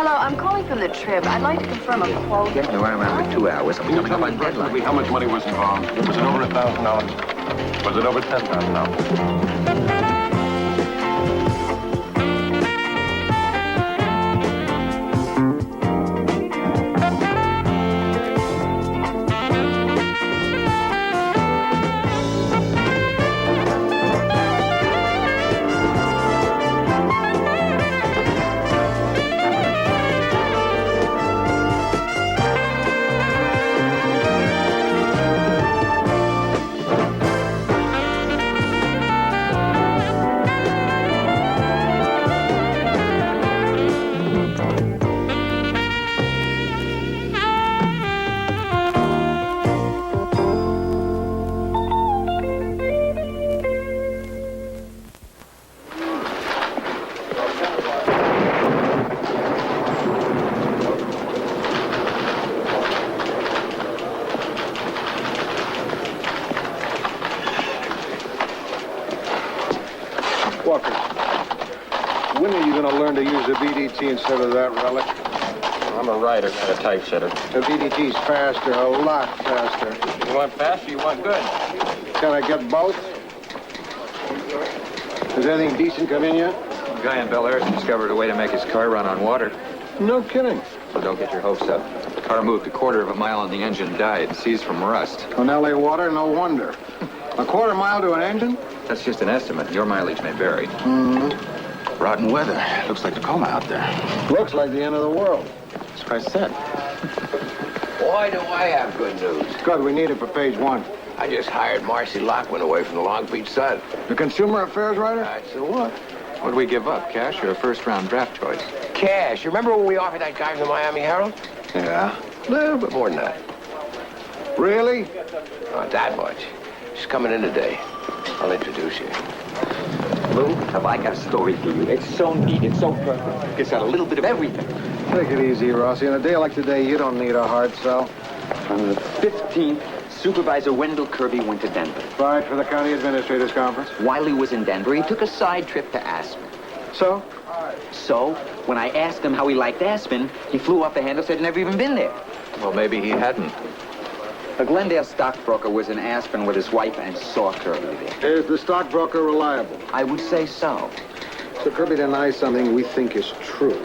Hello, I'm calling from the Trib. I'd like to confirm a quote. Get me where I'm at in 2 hours. I'm coming up on deadline. How much money was involved? Was it over $1,000? Was it over $10,000? Walker, when are you going to learn to use a VDT instead of that relic? I'm a writer, not a typesetter. The VDT's faster, a lot faster. You want fast or you want good? Can I get both? Has anything decent come in yet? A guy in Bel Air discovered a way to make his car run on water. No kidding. So don't get your hopes up. The car moved a quarter of a mile and the engine died, seized from rust. On LA water, no wonder. A quarter mile to an engine? That's just an estimate. Your mileage may vary. Mm-hmm. Rotten weather. Looks like Tacoma out there. Looks like the end of the world. That's what I said. Why do I have good news? Good, we need it for page 1. I just hired Marcy Lockman away from the Long Beach Sun. The consumer affairs writer? That's the one. What'd we give up, cash or a first-round draft choice? Cash. You remember when we offered that guy from the Miami Herald? Yeah. A little bit more than that. Really? Not that much. She's coming in today. I'll introduce you. Lou, have I got a story for you? It's so neat, it's so perfect. Gets out a little bit of everything. Take it easy, Rossi. On a day like today, you don't need a hard sell. On the 15th, Supervisor Wendell Kirby went to Denver. Right for the county administrators conference. While he was in Denver, he took a side trip to Aspen. So? So, when I asked him how he liked Aspen, he flew off the handle, said he'd never even been there. Well, maybe he hadn't. A Glendale stockbroker was in Aspen with his wife and saw Kirby there. Is the stockbroker reliable? I would say so. So Kirby denies something we think is true.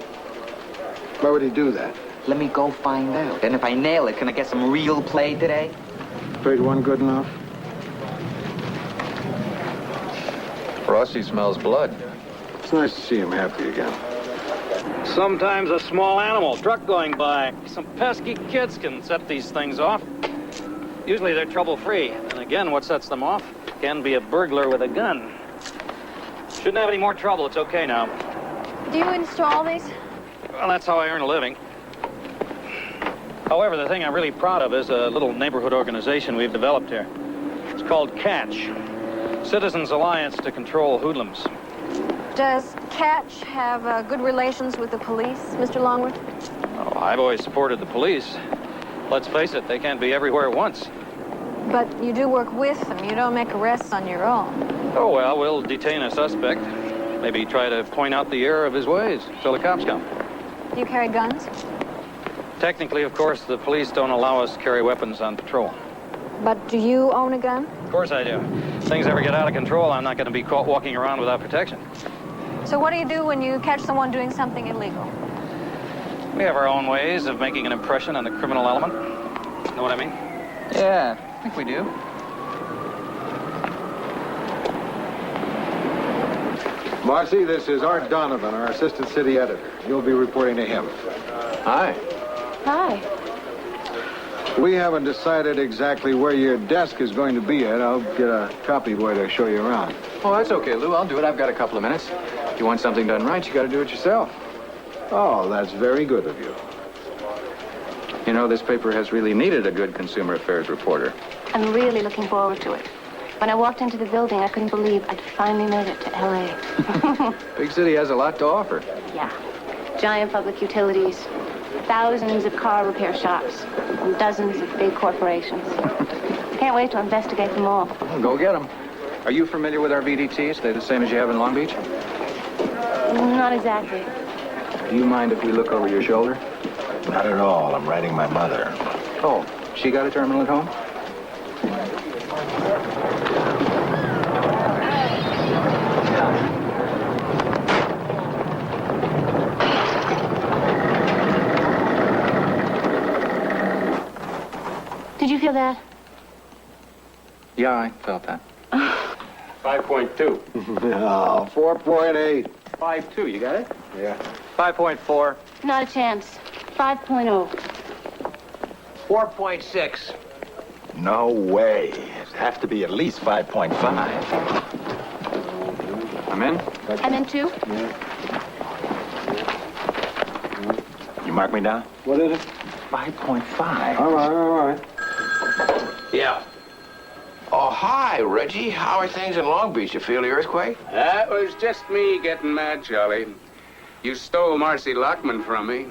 Why would he do that? Let me go find out. And if I nail it, can I get some real play today? Page 1 good enough? Rossi smells blood. It's nice to see him happy again. Sometimes a small animal, truck going by. Some pesky kids can set these things off. Usually they're trouble-free. And again, what sets them off can be a burglar with a gun. Shouldn't have any more trouble. It's okay now. Do you install these? Well, that's how I earn a living. However, the thing I'm really proud of is a little neighborhood organization we've developed here. It's called CATCH, Citizens Alliance to Control Hoodlums. Does Catch have good relations with the police, Mr. Longwood? Oh, I've always supported the police. Let's face it, they can't be everywhere at once. But you do work with them. You don't make arrests on your own. Oh, well, we'll detain a suspect. Maybe try to point out the error of his ways till the cops come. Do you carry guns? Technically, of course, the police don't allow us to carry weapons on patrol. But do you own a gun? Of course I do. If things ever get out of control, I'm not going to be caught walking around without protection. So what do you do when you catch someone doing something illegal? We have our own ways of making an impression on the criminal element. Know what I mean? Yeah, I think we do. Marcy, this is Art Donovan, our assistant city editor. You'll be reporting to him. Hi. Hi. We haven't decided exactly where your desk is going to be yet. I'll get a copy boy to show you around. Oh, that's okay, Lou. I'll do it. I've got a couple of minutes. If you want something done right, you got to do it yourself. Oh, that's very good of you. You know, this paper has really needed a good consumer affairs reporter. I'm really looking forward to it. When I walked into the building, I couldn't believe I'd finally made it to L.A. Big city has a lot to offer. Yeah. Giant public utilities, thousands of car repair shops, and dozens of big corporations. I can't wait to investigate them all. Well, go get them. Are you familiar with our VDTs? They're the same as you have in Long Beach? Not exactly. Do you mind if we look over your shoulder? Not at all. I'm writing my mother. Oh, she got a terminal at home? Did you feel that? Yeah, I felt that. 5.2. No, 4.8. 5.2, you got it? Yeah. 5.4. Not a chance. 5.0. 4.6. No way. It'd have to be at least 5.5. I'm in? I'm in too. You mark me down? What is it? 5.5. All right. Yeah. Oh, hi, Reggie. How are things in Long Beach? You feel the earthquake? That was just me getting mad, Charlie. You stole Marcy Lockman from me.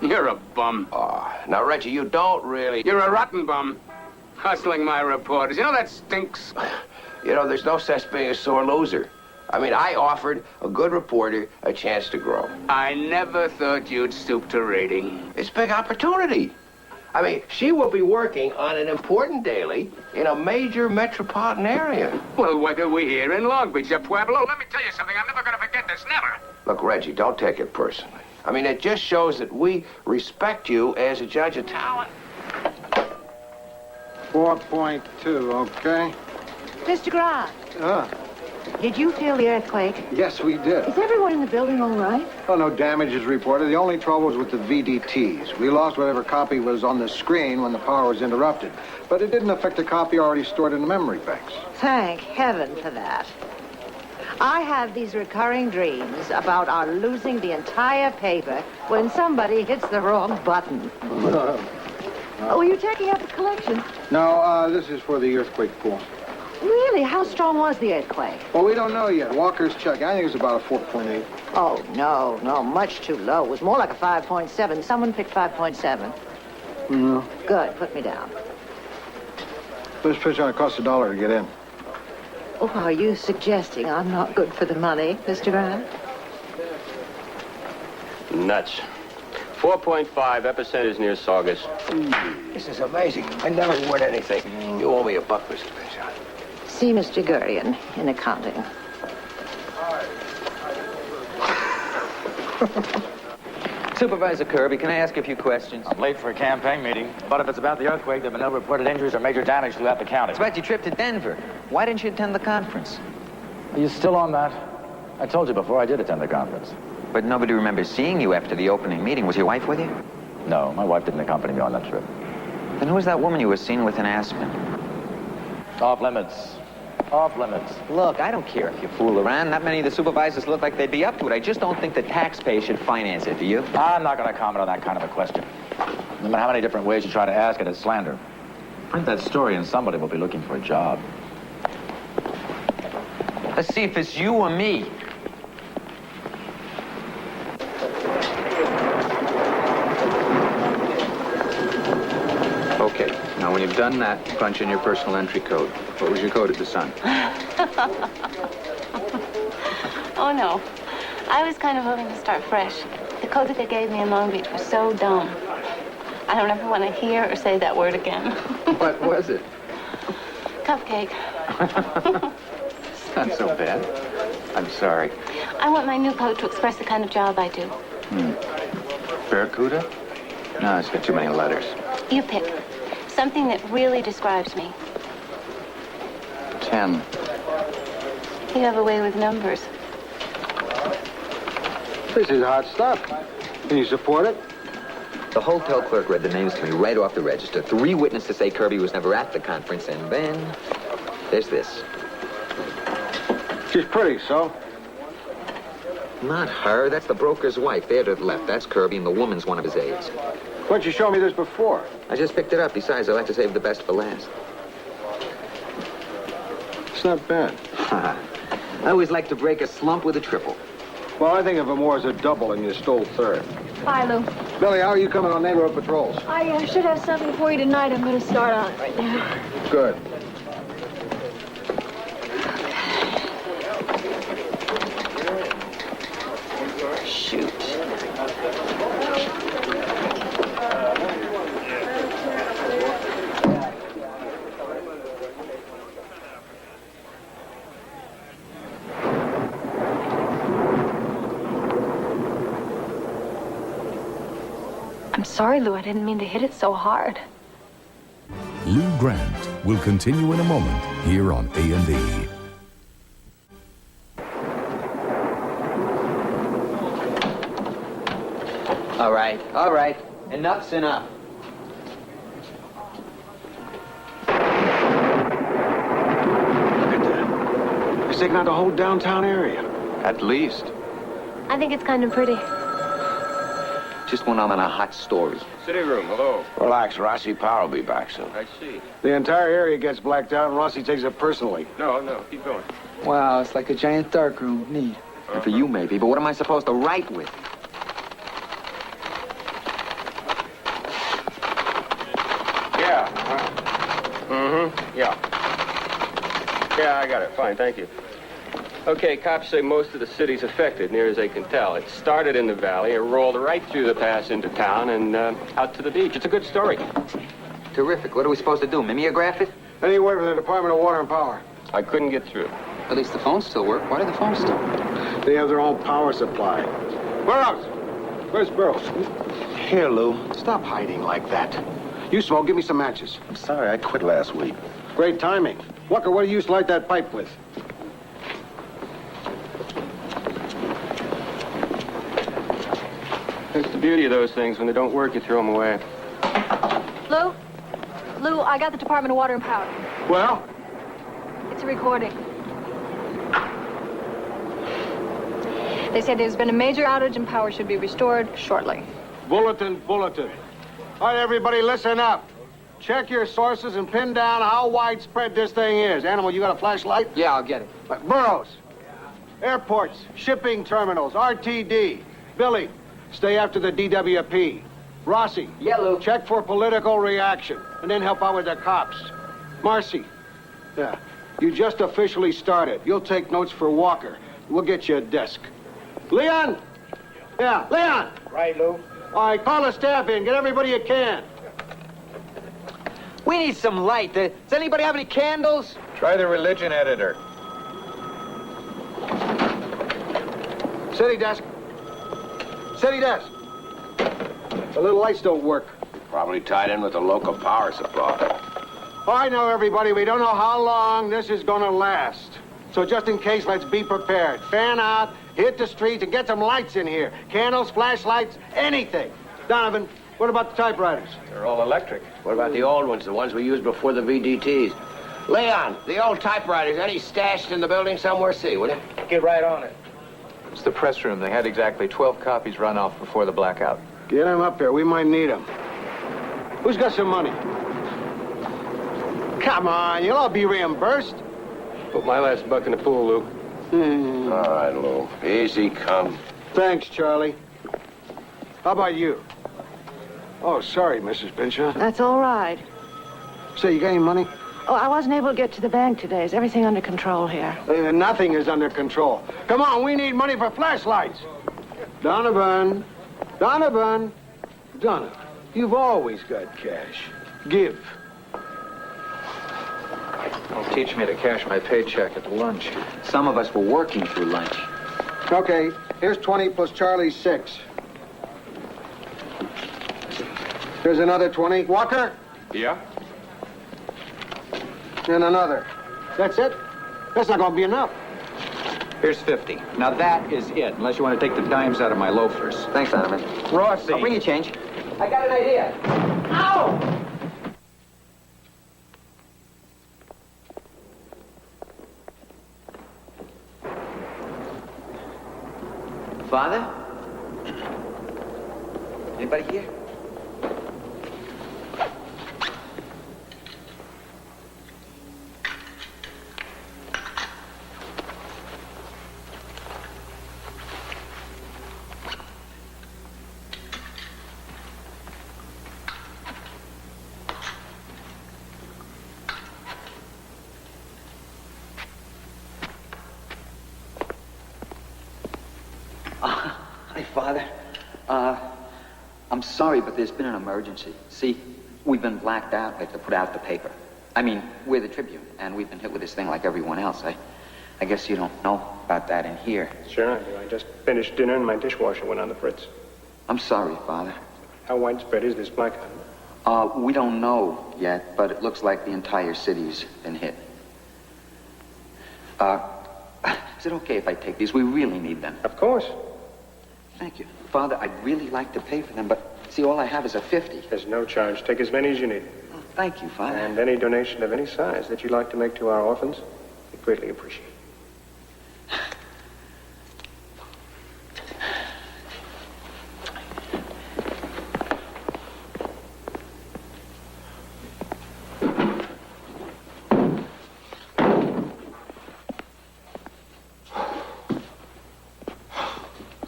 You're a bum. Oh, now, Reggie, you don't really... You're a rotten bum. Hustling my reporters. You know that stinks. You know, there's no such thing as sore loser. I mean, I offered a good reporter a chance to grow. I never thought you'd stoop to raiding. It's a big opportunity. I mean, she will be working on an important daily in a major metropolitan area. Well, what are we here in Long Beach, Pueblo? Let me tell you something. I'm never going to forget this. Never. Look, Reggie, don't take it personally. I mean, it just shows that we respect you as a judge of talent. 4.2, okay. Mr. Grant, did you feel the earthquake? Yes, we did. Is everyone in the building all right? Oh, no damage is reported. The only trouble was with the VDTs. We lost whatever copy was on the screen when the power was interrupted. But it didn't affect the copy already stored in the memory banks. Thank heaven for that. I have these recurring dreams about our losing the entire paper when somebody hits the wrong button. Oh, are you checking out the collection? No, this is for the earthquake pool. Really? How strong was the earthquake? Well, we don't know yet. Walker's check. I think it's about a 4.8. Oh, no, much too low. It was more like a 5.7. Someone picked 5.7. No. Good, put me down. This fish ought to cost $1 to get in. Oh, are you suggesting I'm not good for the money, Mr. Grant? Nuts. 4.5, epicenter is near Saugus. This is amazing. I never win anything. You owe me $1, Mr. Bishop. See Mr. Gurion in accounting. Supervisor Kirby, can I ask you a few questions? I'm late for a campaign meeting, but if it's about the earthquake, there have been no reported injuries or major damage throughout the county. It's about your trip to Denver. Why didn't you attend the conference? Are you still on that? I told you before I did attend the conference. But nobody remembers seeing you after the opening meeting. Was your wife with you? No, my wife didn't accompany me on that trip. Then who was that woman you were seen with in Aspen? Off limits. Off limits. Look, I don't care if you fool around. Not many of the supervisors look like they'd be up to it. I just don't think the taxpayer should finance it, do you? I'm not going to comment on that kind of a question. No matter how many different ways you try to ask it, it's slander. Print that story and somebody will be looking for a job. Let's see if it's you or me. Okay. Now, when you've done that, punch in your personal entry code. What was your code at the Sun? Oh, no. I was kind of hoping to start fresh. The code that they gave me in Long Beach was so dumb. I don't ever want to hear or say that word again. What was it? Cupcake. It's not so bad. I'm sorry. I want my new code to express the kind of job I do. Barracuda? No, it's got too many letters. You pick. Something that really describes me. 10. You have a way with numbers. This is hot stuff. Can you support it? The hotel clerk read the names to me right off the register. 3 witnesses say Kirby was never at the conference, and then there's this. She's pretty, so? Not her. That's the broker's wife. There to the left. That's Kirby, and the woman's one of his aides. Why didn't you show me this before? I just picked it up. Besides, I like to save the best for last. It's not bad. I always like to break a slump with a triple. Well, I think of it more as a double, and you stole third. Hi, Lou. Billy, how are you coming on neighborhood patrols? I should have something for you tonight. I'm going to start on it right now. Good. Shoot. I'm sorry, Lou. I didn't mean to hit it so hard. Lou Grant will continue in a moment here on A&E. All right. Enough's enough. Look at that. He's taking out the whole downtown area. At least. I think it's kind of pretty. Just when I'm on a hot story. City room, hello. Relax, Rossi. Power will be back soon. I see. The entire area gets blacked out, and Rossi takes it personally. No, keep going. Wow, it's like a giant darkroom. Neat. And for you, maybe, but what am I supposed to write with? Yeah. Yeah. Yeah, I got it. Fine, thank you. Okay, cops say most of the city's affected, near as they can tell. It started in the valley and rolled right through the pass into town and out to the beach. It's a good story. Terrific. What are we supposed to do, mimeograph it? Any word from the Department of Water and Power? I couldn't get through. At least the phones still work. Why do the phones still work? They have their own power supply. Burroughs! Where's Burroughs? Here, Lou. Stop hiding like that. You smoke, give me some matches. I'm sorry, I quit last week. Great timing. Walker, what do you used to light that pipe with? That's the beauty of those things. When they don't work, you throw them away. Lou? Lou, I got the Department of Water and Power. Well? It's a recording. They say there's been a major outage and power should be restored shortly. Bulletin. All right, everybody, listen up. Check your sources and pin down how widespread this thing is. Animal, you got a flashlight? Yeah, I'll get it. Burroughs. Airports, shipping terminals, RTD. Billy, stay after the DWP. Rossi. Yeah, Lou. Check for political reaction, and then help out with the cops. Marcy. Yeah, you just officially started. You'll take notes for Walker. We'll get you a desk. Leon! Yeah, Leon! Right, Lou. All right, call the staff in. Get everybody you can. We need some light. Does anybody have any candles? Try the religion editor. City desk. The little lights don't work. Probably tied in with the local power supply. I know, everybody. We don't know how long this is going to last. So just in case, let's be prepared. Fan out, hit the streets, and get some lights in here. Candles, flashlights, anything. Donovan, what about the typewriters? They're all electric. What about the old ones, the ones we used before the VDTs? Leon, the old typewriters, any stashed in the building somewhere? See, will you? Get right on it. It's the press room. They had exactly 12 copies run off before the blackout. Get them up here. We might need them. Who's got some money? Come on, you'll all be reimbursed. Put my last buck in the pool, Lou. All right, Lou. Easy come. Thanks, Charlie. How about you? Oh, sorry, Mrs. Pinchot. That's all right. Say, you got any money? Oh, I wasn't able to get to the bank today. Is everything under control here? Nothing is under control. Come on, we need money for flashlights. Donovan, you've always got cash. Give. Don't teach me to cash my paycheck at lunch. Some of us were working through lunch. Okay, here's 20 plus Charlie's 6. Here's another 20. Walker? Yeah? And another. That's it? That's not going to be enough. Here's 50. Now that is it, unless you want to take the dimes out of my loafers. Thanks, Donovan. Rossi. I'll bring you change. I got an idea. Ow! Father? Anybody here? Hi, Father. I'm sorry, but there's been an emergency. See, we've been blacked out. We have to put out the paper. I mean, we're the Tribune, and we've been hit with this thing like everyone else. I guess you don't know about that in here. Sure I do. I just finished dinner and my dishwasher went on the fritz. I'm sorry, Father. How widespread is this blackout? We don't know yet, but it looks like the entire city's been hit. Is it okay if I take these? We really need them. Of course. Thank you. Father, I'd really like to pay for them, but see, all I have is a 50. There's no charge. Take as many as you need. Oh, thank you, Father. And any donation of any size that you'd like to make to our orphans, we greatly appreciate.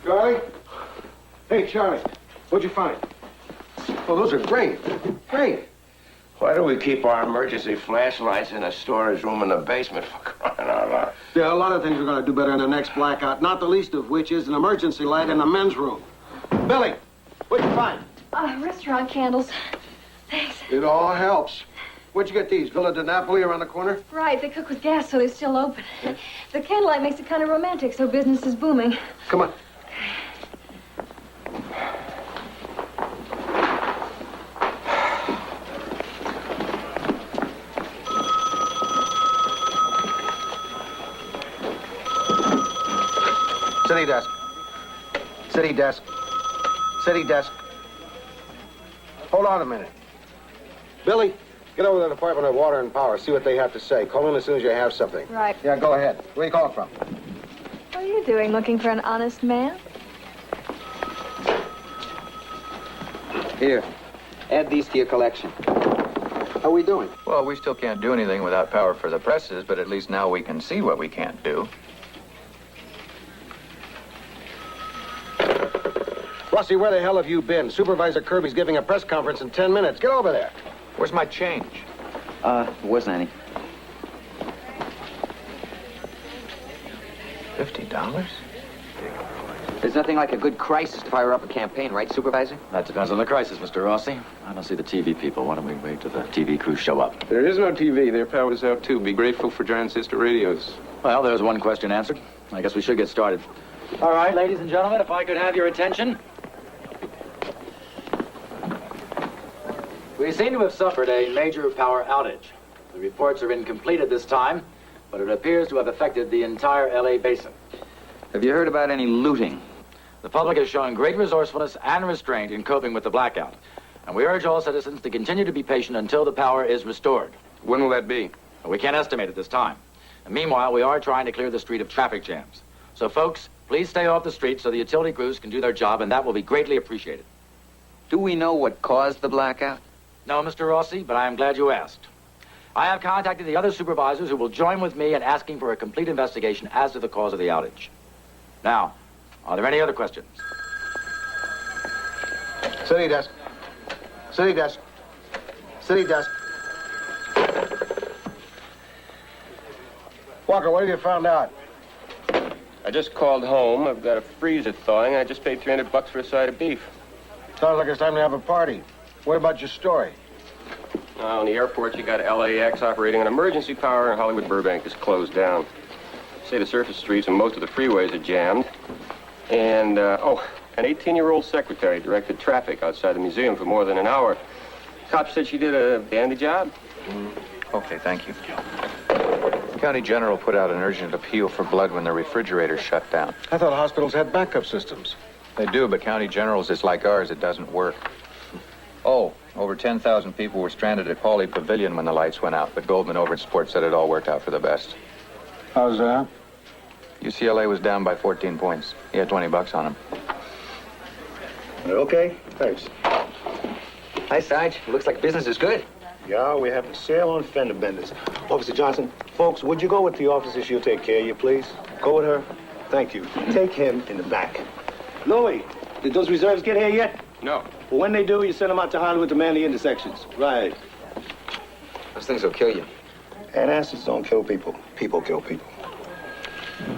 Charlie? Hey, Charlie, what'd you find? Oh, those are great. Great. Why do we keep our emergency flashlights in a storage room in the basement, for crying out loud? Yeah, a lot of things we're going to do better in the next blackout, not the least of which is an emergency light in the men's room. Billy, what'd you find? Restaurant candles. Thanks. It all helps. Where'd you get these? Villa di Napoli around the corner? Right, they cook with gas, so they're still open. The candlelight makes it kind of romantic, so business is booming. Come on. City desk. City desk. City desk. Hold on a minute. Billy, get over to the Department of Water and Power. See what they have to say. Call in as soon as you have something. Right. Yeah, go ahead. Where are you calling from? What are you doing, looking for an honest man? Here, add these to your collection. How are we doing? Well, we still can't do anything without power for the presses, but at least now we can see what we can't do. Rusty, where the hell have you been? Supervisor Kirby's giving a press conference in 10 minutes. Get over there. Where's my change? There wasn't any. $50? There's nothing like a good crisis to fire up a campaign, right, Supervisor? That depends on the crisis, Mr. Rossi. I don't see the TV people. Why don't we wait till the TV crews show up? There is no TV. Their power's out, too. Be grateful for transistor radios. Well, there's one question answered. I guess we should get started. All right, ladies and gentlemen, if I could have your attention. We seem to have suffered a major power outage. The reports are incomplete at this time, but it appears to have affected the entire LA basin. Have you heard about any looting? The public has shown great resourcefulness and restraint in coping with the blackout, and we urge all citizens to continue to be patient until the power is restored. When will that be? We can't estimate at this time. And meanwhile, we are trying to clear the street of traffic jams. So, folks, please stay off the street so the utility crews can do their job, and that will be greatly appreciated. Do we know what caused the blackout? No, Mr. Rossi, but I am glad you asked. I have contacted the other supervisors who will join with me in asking for a complete investigation as to the cause of the outage. Now, are there any other questions? City desk. City desk. City desk. Walker, what have you found out? I just called home. I've got a freezer thawing. I just paid $300 for a side of beef. Sounds like it's time to have a party. What about your story? On the airport, you got LAX operating on emergency power, and Hollywood Burbank is closed down. Say the surface streets and most of the freeways are jammed. And, an 18-year-old secretary directed traffic outside the museum for more than an hour. Cop said she did a dandy job. Okay, thank you. County General put out an urgent appeal for blood when the refrigerator shut down. I thought hospitals had backup systems. They do, but County General's is like ours. It doesn't work. Oh, over 10,000 people were stranded at Pauley Pavilion when the lights went out, but Goldman over at Sports said it all worked out for the best. How's that? UCLA was down by 14 points. He had $20 on him. Okay, thanks. Hi, Sarge. Looks like business is good. Yeah, we have a sale on fender benders. Officer Johnson, folks, would you go with the officer? She'll take care of you, please. Go with her. Thank you. Take him in the back. Louie, did those reserves get here yet? No. Well, when they do, you send them out to Hollywood to man the intersections. Right. Those things will kill you. And acids don't kill people. People kill people.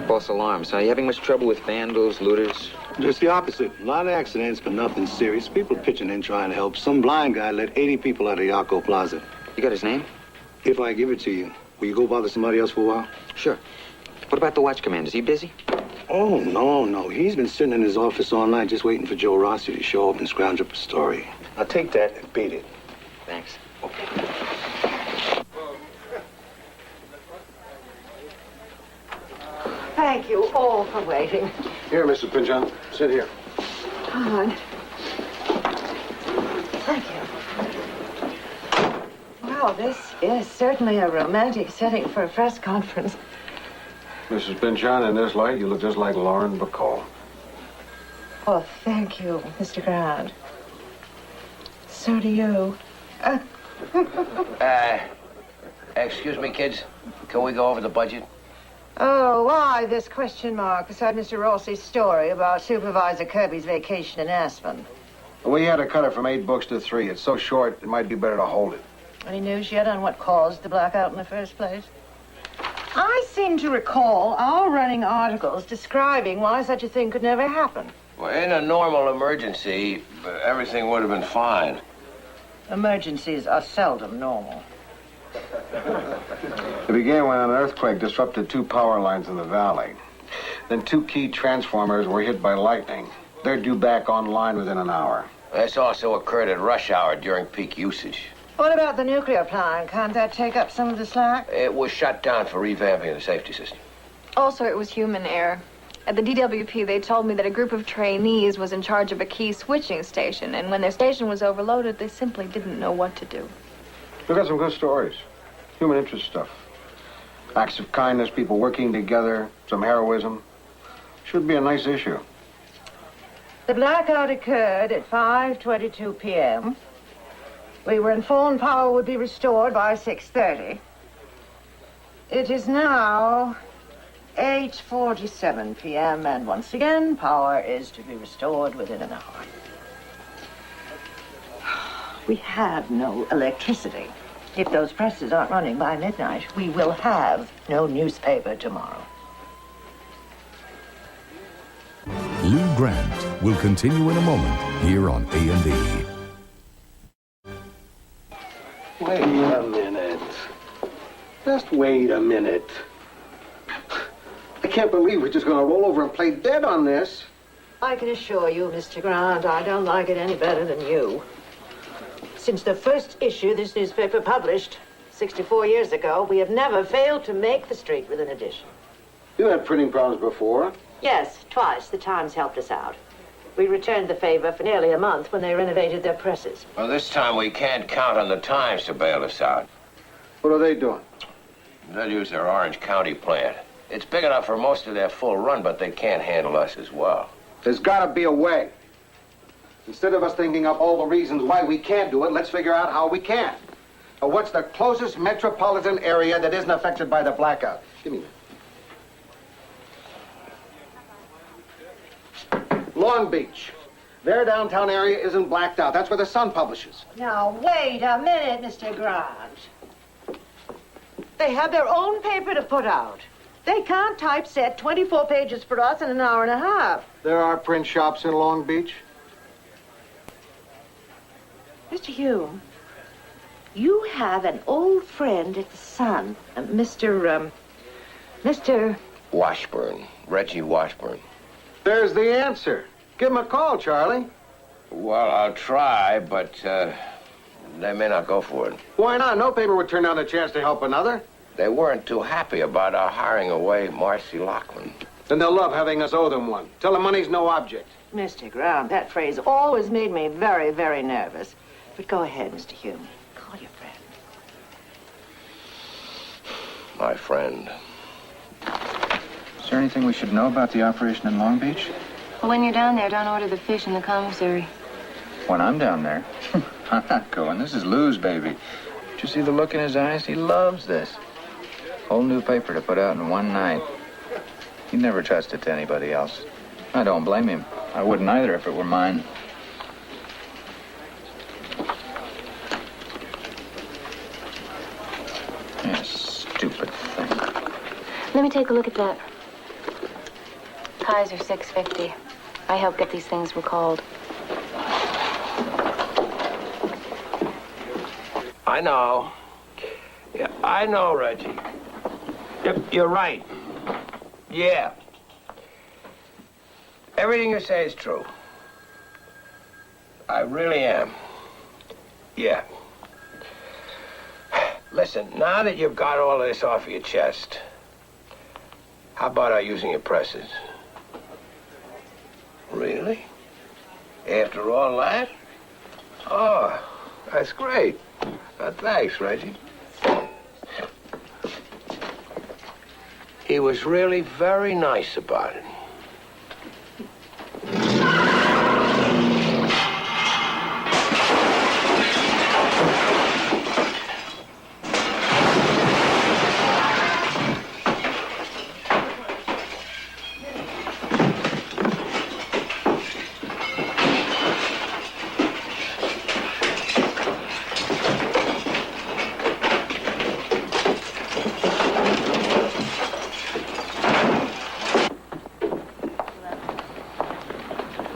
False alarms. Are you having much trouble with vandals, looters? Just the opposite. A lot of accidents, but nothing serious. People pitching in trying to help. Some blind guy let 80 people out of Yaco Plaza. You got his name? If I give it to you, will you go bother somebody else for a while? Sure. What about the watch commander? Is he busy? Oh, no. He's been sitting in his office all night just waiting for Joe Rossi to show up and scrounge up a story. Now take that and beat it. Thanks. Thank you all for waiting. Here, Mr. Pinchon. Sit here. Fine. Thank you. Well, this is certainly a romantic setting for a press conference. Mrs. Pinchon, in this light, you look just like Lauren Bacall. Well, thank you, Mr. Grant. So do you. Excuse me, kids. Can we go over the budget? Oh, why this question mark beside Mr. Rossi's story about Supervisor Kirby's vacation in Aspen? We had to cut it from 8 books to 3. It's so short, it might be better to hold it. Any news yet on what caused the blackout in the first place? I seem to recall our running articles describing why such a thing could never happen. Well, in a normal emergency, everything would have been fine. Emergencies are seldom normal. It began when an earthquake disrupted 2 power lines in the valley. Then 2 key transformers were hit by lightning. They're due back online within an hour. This also occurred at rush hour during peak usage. What about the nuclear plant? Can't that take up some of the slack? It was shut down for revamping the safety system. Also, it was human error. At the DWP, they told me that a group of trainees was in charge of a key switching station, and when their station was overloaded, they simply didn't know what to do. We've got some good stories. Human interest stuff. Acts of kindness, people working together, some heroism. Should be a nice issue. The blackout occurred at 5:22 p.m. We were informed power would be restored by 6:30. It is now 8:47 p.m. and once again, power is to be restored within an hour. We have no electricity. If those presses aren't running by midnight, we will have no newspaper tomorrow. Lou Grant will continue in a moment here on A&E. Wait a minute. Just wait a minute. I can't believe we're just going to roll over and play dead on this. I can assure you, Mr. Grant, I don't like it any better than you. Since the first issue this newspaper published 64 years ago, we have never failed to make the street with an edition. You had printing problems before. Yes, twice the Times helped us out. We returned the favor for nearly a month when they renovated their presses. Well, this time we can't count on the Times to bail us out. What are they doing? They'll use their Orange County plant. It's big enough for most of their full run, but they can't handle us as well. There's got to be a way. Instead of us thinking up all the reasons why we can't do it, let's figure out how we can. Now, what's the closest metropolitan area that isn't affected by the blackout? Give me that. Long Beach. Their downtown area isn't blacked out. That's where the Sun publishes. Now, wait a minute, Mr. Grant. They have their own paper to put out. They can't typeset 24 pages for us in an hour and a half. There are print shops in Long Beach. Mr. Hume, you have an old friend at the Sun, Mr. Washburn. Reggie Washburn. There's the answer. Give him a call, Charlie. Well, I'll try, but they may not go for it. Why not? No paper would turn down a chance to help another. They weren't too happy about our hiring away Marcy Lockman. Then they'll love having us owe them one. Tell them money's no object. Mr. Grant, that phrase always made me very, very nervous. But go ahead, Mr. Hume. Call your friend. My friend. Is there anything we should know about the operation in Long Beach? Well, when you're down there, don't order the fish in the commissary. When I'm down there? I'm not going. This is Lou's baby. Did you see the look in his eyes? He loves this. Whole new paper to put out in one night. He'd never trust it to anybody else. I don't blame him. I wouldn't either if it were mine. Yeah, stupid thing. Let me take a look at that. Highs are $6.50. I help get these things recalled. I know. Yeah, I know, Reggie. You're right. Yeah. Everything you say is true. I really am. Yeah. Listen, now that you've got all this off your chest, how about our using your presses? Really? After all that? Oh, that's great. Thanks, Reggie. He was really very nice about it.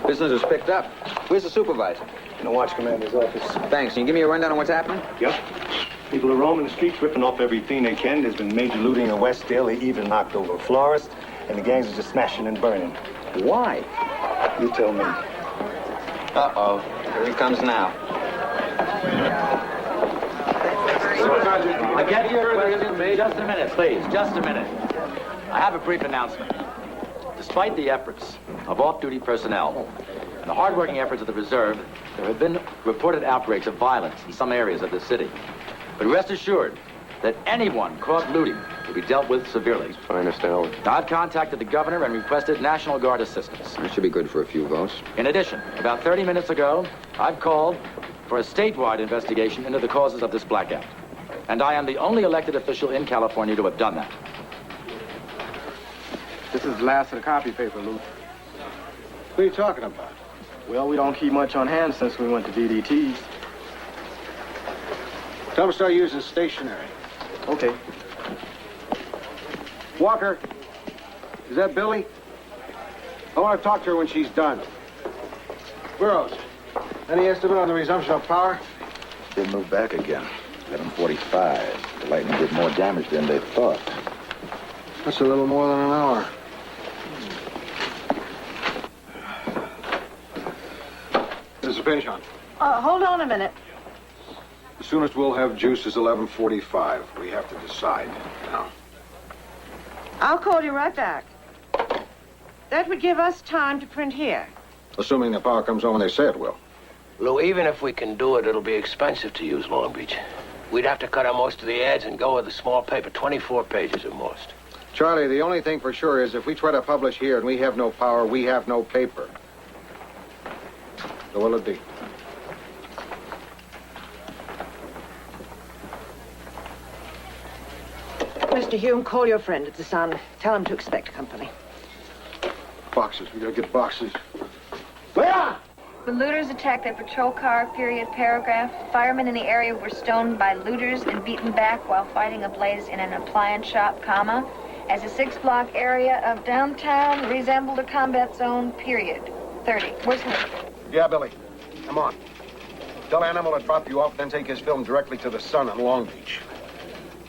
Business is picked up. Where's the supervisor? In the watch commander's office. Thanks. Can you give me a rundown on what's happening? Yep. People are roaming the streets, ripping off everything they can. There's been major looting in Westdale. They even knocked over a florist. And the gangs are just smashing and burning. Why? You tell me. Uh-oh. Here he comes now. I get your question. Just a minute, please. Just a minute. I have a brief announcement. Despite the efforts of off-duty personnel and the hard-working efforts of the reserve, there have been reported outbreaks of violence in some areas of the city. But rest assured that anyone caught looting will be dealt with severely. I understand. I've contacted the governor and requested National Guard assistance. That should be good for a few votes. In addition, about 30 minutes ago, I've called for a statewide investigation into the causes of this blackout. And I am the only elected official in California to have done that. This is the last of the copy paper, Lou. What are you talking about? Well, we don't keep much on hand since we went to DDT's. Tell them to start using stationery. Okay. Walker, is that Billy? I want to talk to her when she's done. Burroughs, any estimate on the resumption of power? They moved back again. 11:45. The lightning did more damage than they thought. That's a little more than an hour. This is Pinchon. Hold on a minute. The soonest we'll have juice is 11:45. We have to decide now. I'll call you right back. That would give us time to print here. Assuming the power comes on when they say it will. Lou, even if we can do it, it'll be expensive to use Long Beach. We'd have to cut out most of the ads and go with a small paper, 24 pages at most. Charlie, the only thing for sure is if we try to publish here and we have no power, we have no paper. So will it be? Mr. Hume, call your friend at the Sun. Tell him to expect company. Boxes. We gotta get boxes. Leon! The looters attacked their patrol car, period, paragraph. Firemen in the area were stoned by looters and beaten back while fighting a blaze in an appliance shop, comma. As a 6-block area of downtown resembled a combat zone, period. 30. Where's Hank? Yeah, Billy. Come on. Tell Animal to drop you off, then take his film directly to the Sun on Long Beach.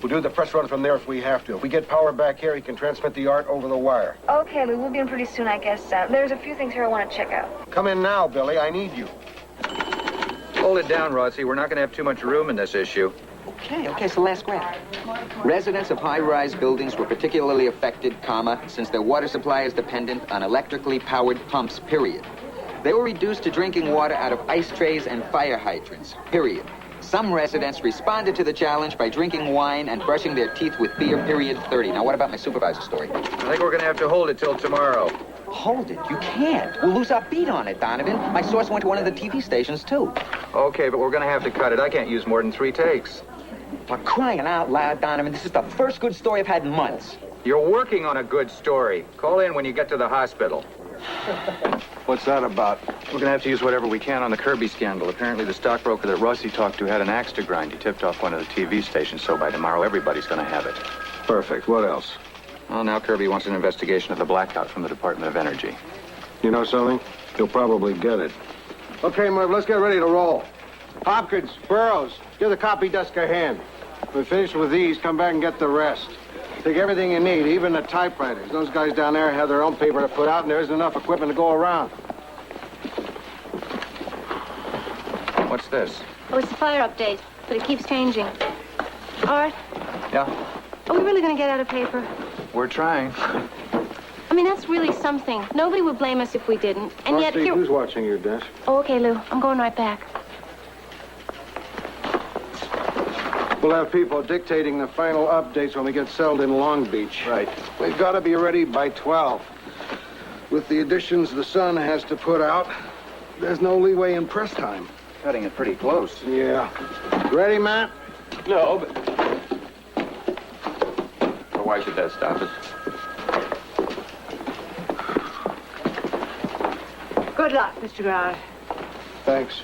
We'll do the press run from there if we have to. If we get power back here, he can transmit the art over the wire. Okay, Lou, we'll be in pretty soon, I guess. There's a few things here I want to check out. Come in now, Billy. I need you. Hold it down, Rodsey. We're not going to have too much room in this issue. Okay, so last graph. Residents of high-rise buildings were particularly affected, comma, since their water supply is dependent on electrically powered pumps, period. They were reduced to drinking water out of ice trays and fire hydrants, period. Some residents responded to the challenge by drinking wine and brushing their teeth with beer, period, 30. Now, what about my supervisor's story? I think we're going to have to hold it till tomorrow. Hold it. You can't. We'll lose our beat on it, Donovan. My source went to one of the TV stations, too. Okay, but we're going to have to cut it. I can't use more than 3 takes. For crying out loud, Donovan, this is the first good story I've had in months. You're working on a good story. Call in when you get to the hospital. What's that about? We're going to have to use whatever we can on the Kirby scandal. Apparently, the stockbroker that Rossi talked to had an axe to grind. He tipped off one of the TV stations, so by tomorrow, everybody's going to have it. Perfect. What else? Well, now Kirby wants an investigation of the blackout from the Department of Energy. You know something? He'll probably get it. Okay, Merv, let's get ready to roll. Hopkins, Burroughs, give the copy desk a hand. When we finish with these, come back and get the rest. Take everything you need, even the typewriters. Those guys down there have their own paper to put out, and there isn't enough equipment to go around. What's this? Oh, it's the fire update, but it keeps changing. Art, Yeah, are we really going to get out of paper? we're trying. I mean, that's really something. Nobody would blame us if we didn't. And yet Steve, here... who's watching your desk? Oh, okay, Lou. I'm going right back. We'll have people dictating the final updates when we get settled in Long Beach. Right. We've got to be ready by 12. With the additions the Sun has to put out, there's no leeway in press time. Cutting it pretty close. Yeah. Ready, Matt? No, but... Well, why should that stop it? Good luck, Mr. Grant. Thanks.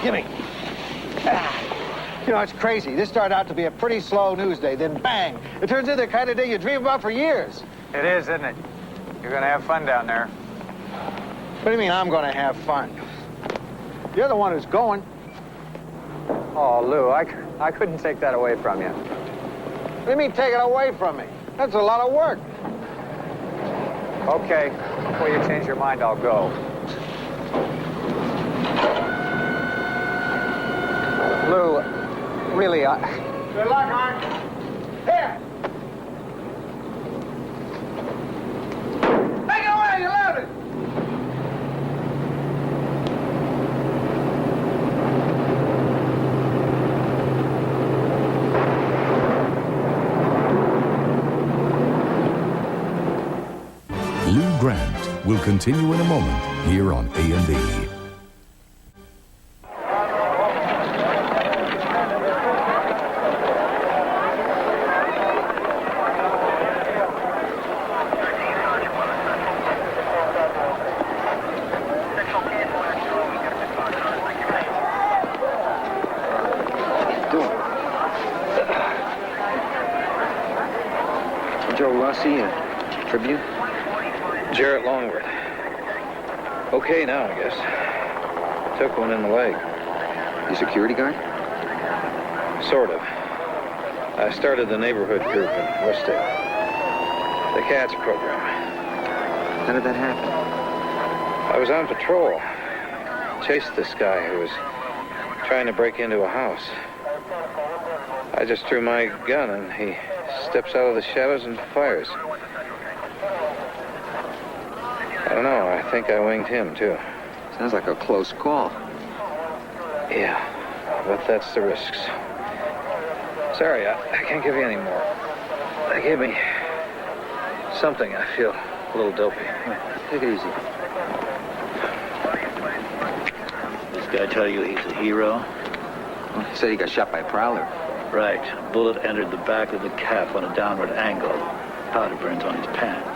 Gimme. You know, it's crazy. This started out to be a pretty slow news day, then bang! It turns into the kind of day you dream about for years. It is, isn't it? You're gonna have fun down there. What do you mean I'm gonna have fun? You're the one who's going. Oh, Lou, I couldn't take that away from you. What do you mean take it away from me? That's a lot of work. Okay, before you change your mind, I'll go. Lou, really, Good luck, Art. Here! Take it away, you love it! Lou Grant will continue in a moment here on A&E. Joe Rossi, Tribune? Jarrett Longworth. Okay now, I guess. Took one in the leg. You security guard? Sort of. I started the neighborhood group in Westdale. The CATS program. How did that happen? I was on patrol. Chased this guy who was trying to break into a house. I just drew my gun and he steps out of the shadows and fires. I don't know, I think I winged him, too. Sounds like a close call. Yeah, but that's the risks. Sorry, I can't give you any more. They gave me something. I feel a little dopey. Take it easy. This guy tell you he's a hero? Well, he said he got shot by a prowler. Right. Bullet entered the back of the cap on a downward angle. Powder burns on his pants.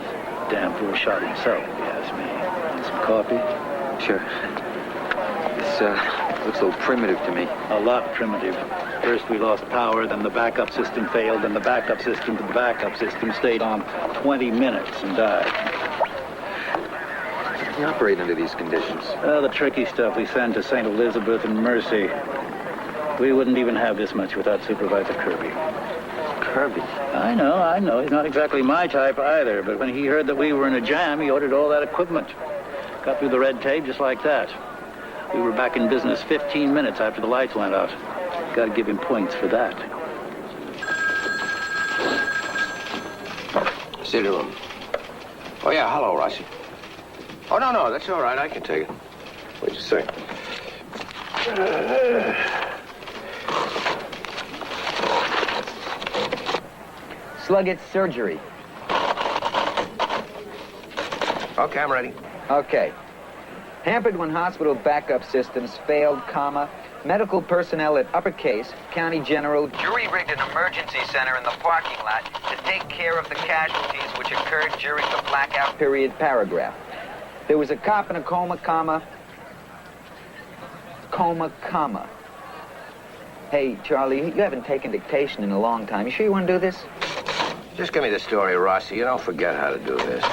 Damn fool shot himself, if you ask me. Want some coffee? Sure. This, looks a little primitive to me. A lot primitive. First we lost power, then the backup system failed, then the backup system to the backup system stayed on 20 minutes and died. You operate under these conditions. The tricky stuff we send to St. Elizabeth and Mercy. We wouldn't even have this much without Supervisor Kirby. Kirby? I know. He's not exactly my type either, but when he heard that we were in a jam, he ordered all that equipment. Got through the red tape just like that. We were back in business 15 minutes after the lights went out. Got to give him points for that. Sit down. Oh, yeah, hello, Rossi. Oh, no, that's all right. I can take it. What'd you say? Sluggett's surgery. Okay, I'm ready. Okay. Hampered when hospital backup systems failed, medical personnel at Upper Case, County General jury-rigged an emergency center in the parking lot to take care of the casualties which occurred during the blackout period paragraph. There was a cop in a coma, comma. Coma, comma. Hey, Charlie, you haven't taken dictation in a long time. You sure you want to do this? Just give me the story, Rossi. You don't forget how to do this.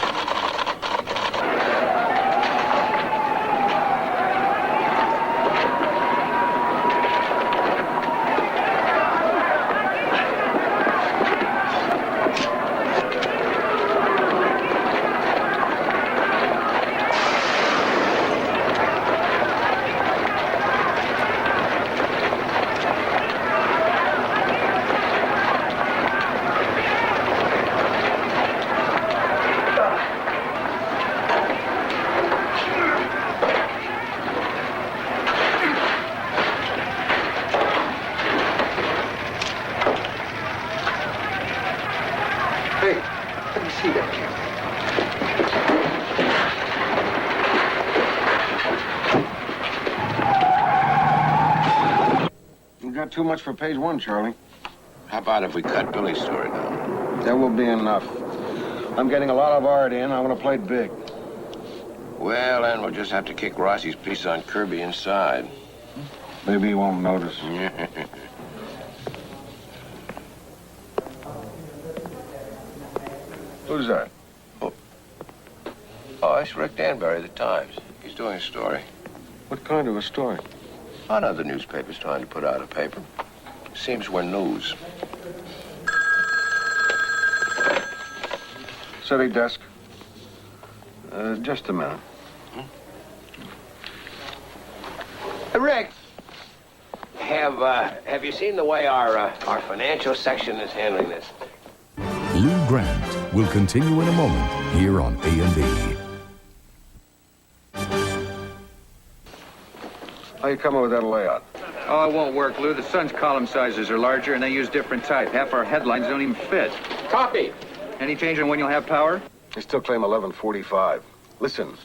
Hey, let me see that camera. You got too much for page 1, Charlie. How about if we cut Billy's story down? That will be enough. I'm getting a lot of art in. I want to play it big. Well, then we'll just have to kick Rossi's piece on Kirby inside. Maybe he won't notice. Who's that? Oh, it's Rick Danbury, The Times. He's doing a story. What kind of a story? Another newspaper's trying to put out a paper. Seems we're news. City desk. Just a minute. Rick, have you seen the way our financial section is handling this? Lou Grant will continue in a moment here on A&E. How you coming with that layout? Oh, it won't work, Lou. The Sun's column sizes are larger, and they use different type. Half our headlines don't even fit. Copy. Any change on when you'll have power? They still claim 11:45. Listen,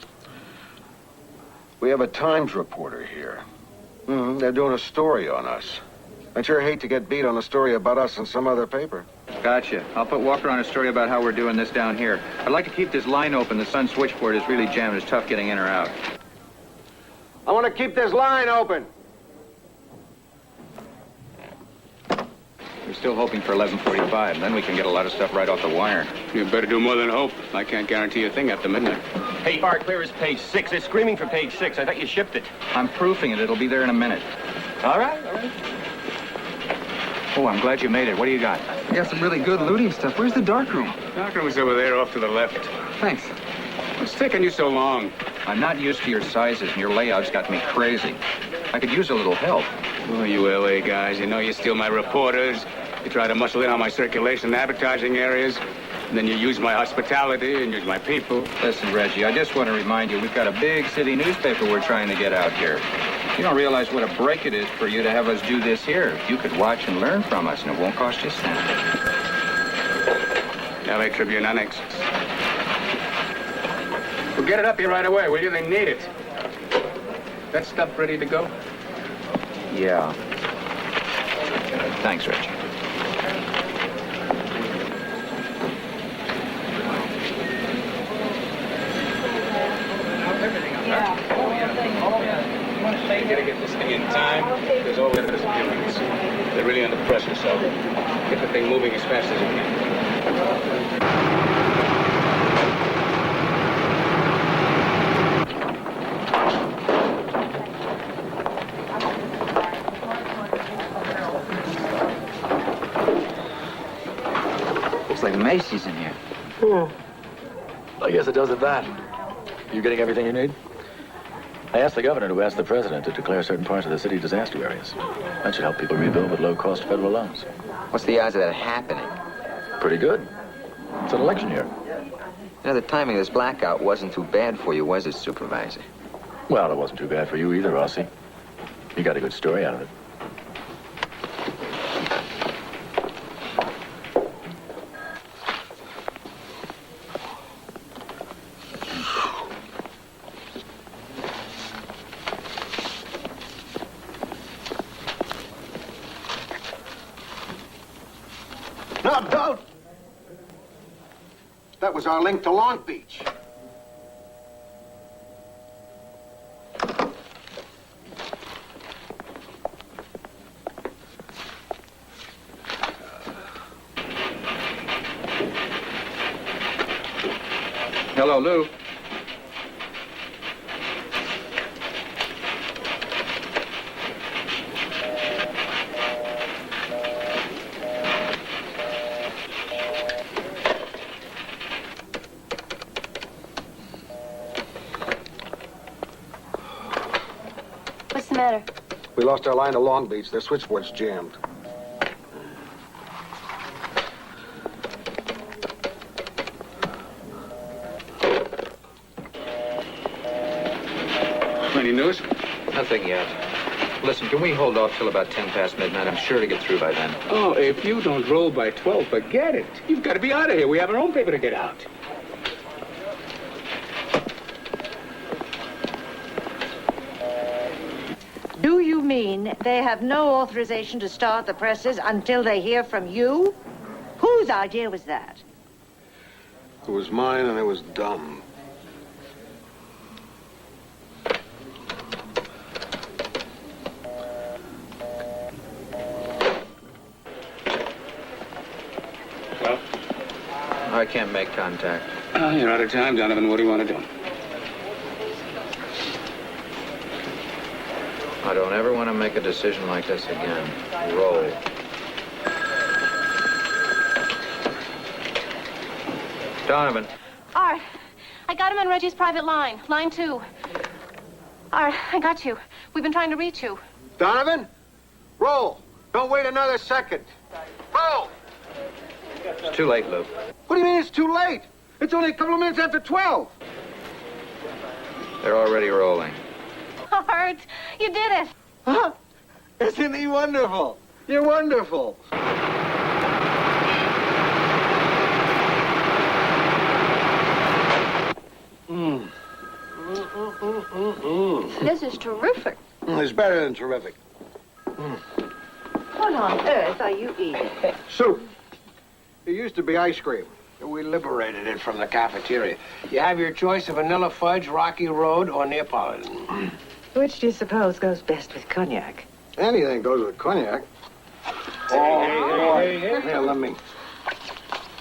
we have a Times reporter here. They're doing a story on us. I'd sure hate to get beat on a story about us in some other paper. Gotcha. I'll put Walker on a story about how we're doing this down here. I'd like to keep this line open. The Sun switchboard is really jammed. It's tough getting in or out. I want to keep this line open. We're still hoping for 11:45, and then we can get a lot of stuff right off the wire. You better do more than hope. I can't guarantee a thing after midnight. Hey, Art, clear as page 6. They're screaming for page 6. I thought you shipped it. I'm proofing it. It'll be there in a minute. All right, all right. Oh, I'm glad you made it. What do you got? I got some really good looting stuff. Where's the darkroom? Darkroom's over there off to the left. Thanks. What's taking you so long? I'm not used to your sizes, and your layout's got me crazy. I could use a little help. Oh, you LA guys, you know you steal my reporters. You try to muscle in on my circulation and advertising areas. And then you use my hospitality and use my people. Listen, Reggie, I just want to remind you, we've got a big city newspaper we're trying to get out here. You don't realize what a break it is for you to have us do this here. You could watch and learn from us, and it won't cost you a cent. LA Tribune Annex. Well, get it up here right away, will you? They need it. That stuff ready to go? Yeah. Thanks, Reggie. You gotta get this thing in time. There's all the evidence of killings. They're really under pressure, so get the thing moving as fast as you can. Looks like Macy's in here. I guess it does it that. You getting everything you need? I asked the governor to ask the president to declare certain parts of the city disaster areas. That should help people rebuild with low-cost federal loans. What's the odds of that happening? Pretty good. It's an election year. You know, the timing of this blackout wasn't too bad for you, was it, Supervisor? Well, it wasn't too bad for you either, Rossi. You got a good story out of it. No, don't! That was our link to Long Beach. Hello, Lou. What's the matter? We lost our line to Long Beach. Their switchboard's jammed. Any news? Nothing yet. Listen, can we hold off till about 10 past midnight? I'm sure to get through by then. Oh, if you don't roll by 12, forget it. You've got to be out of here. We have our own paper to get out. Do you mean they have no authorization to start the presses until they hear from you? Whose idea was that? It was mine, and it was dumb. Well? I can't make contact. You're out of time, Donovan. What do you want to do? I don't ever want to make a decision like this again. Roll. Donovan. Art, I got him on Reggie's private line, line 2. Art, I got you. We've been trying to reach you. Donovan? Roll. Don't wait another second. Roll. It's too late, Lou. What do you mean it's too late? It's only a couple of minutes after 12. They're already rolling. Art, you did it. Huh? Isn't he wonderful? You're wonderful. This is terrific. It's better than terrific. What on earth are you eating? Soup. It used to be ice cream. We liberated it from the cafeteria. You have your choice of vanilla fudge, Rocky Road, or Neapolitan. Which do you suppose goes best with cognac? Anything goes with cognac. Hey. Here, let me.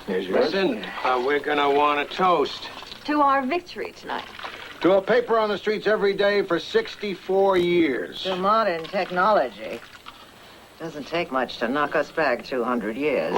Here's yours. Listen, we're gonna want a toast. To our victory tonight. To a paper on the streets every day for 64 years. To modern technology. Doesn't take much to knock us back 200 years.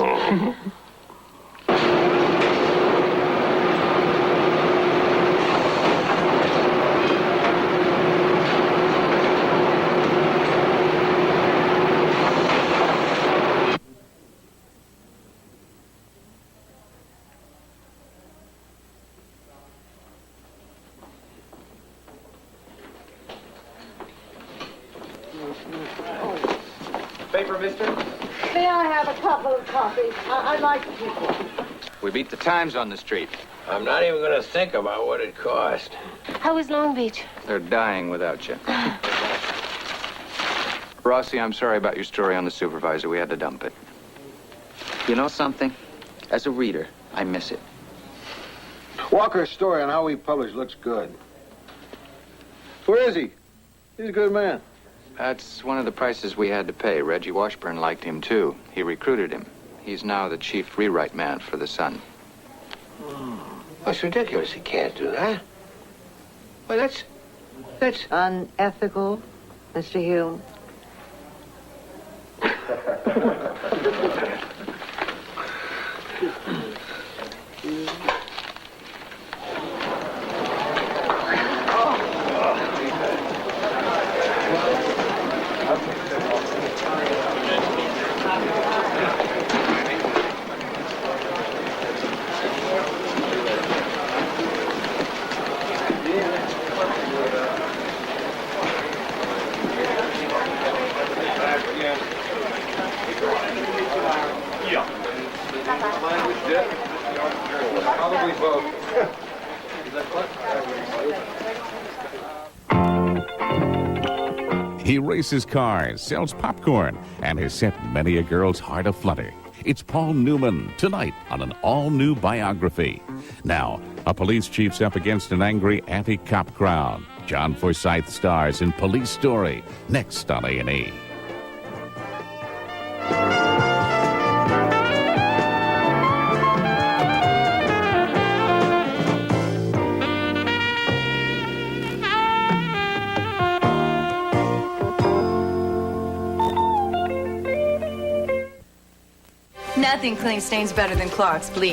Paper, mister? May I have a couple of coffees? I'd like to keep one. We beat the Times on the street. I'm not even gonna think about what it cost. How was Long Beach? They're dying without you. Rossi, I'm sorry about your story on the supervisor. We had to dump it. You know something? As a reader, I miss it. Walker's story on how he published looks good. Where is he? He's a good man. That's one of the prices we had to pay. Reggie Washburn liked him, too. He recruited him. He's now the chief rewrite man for the Sun. That's ridiculous. He can't do that. Well, that's Unethical, Mr. Hume. He races cars, sells popcorn, and has set many a girl's heart aflutter. It's Paul Newman, tonight on an all-new biography. Now, a police chief's up against an angry anti-cop crowd. John Forsythe stars in Police Story, next on A&E. Nothing cleans stains better than Clark's bleach.